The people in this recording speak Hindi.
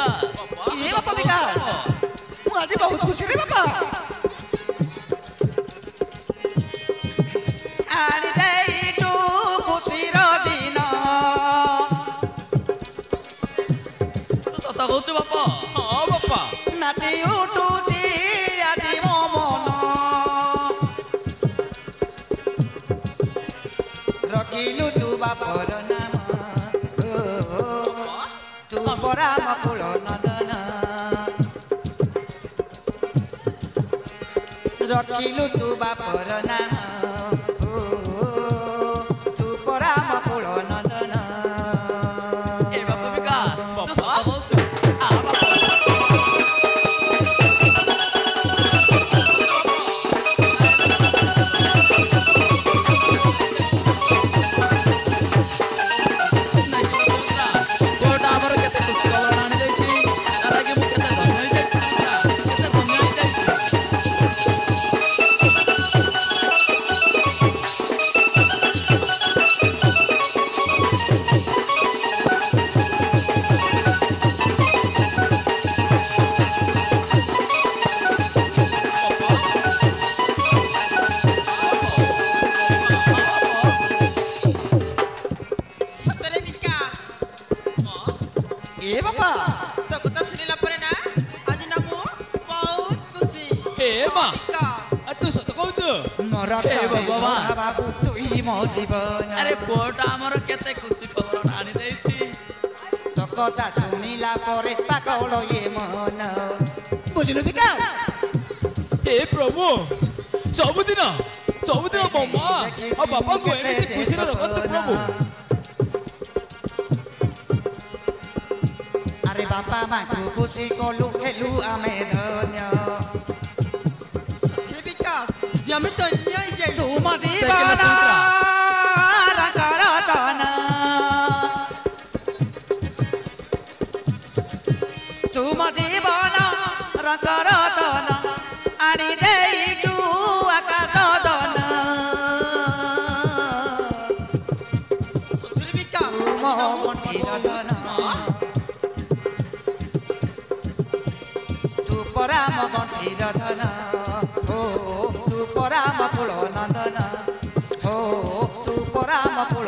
ये बापा विकास मु आज बहुत खुशी रे बापा आनी देई तू खुशी रो दिन तू सता कहू बापा हाँ बापा नाची उठुची आज मो मन रखिलु तू बापर नाम तू पराम कुल नंदन रखिलु तू बापर नाम तू पराम कुल नंदन ए बापा विकास तू सता कहू ए बापा तो कथा सुनिला परे ना आज ना मु बहुत खुशी हे मां विकास तू सत कहू मोर हे भगवान बाबू तुई मो जीवन अरे पुअटा आमर केते खुशी खबर आनी देछि तो कथा सुनिला परे पागल ये मन बुझलु विकास हे प्रभु सबुदिन मम्मा और बापा को एମିତି खुशी रखत प्रभु अरे बापा माँ को खुशी कलु हेलु आमे धन्य सत्य विकास जे हमें तो न्याय जाई तुम जीवन रतन तुम जीवन रतन आनी देई तू आकाश दन सत्य विकास तुम कंठी रतन पराम गंठी रधन हो तू पराम कुल नंदन हो तू पराम कुल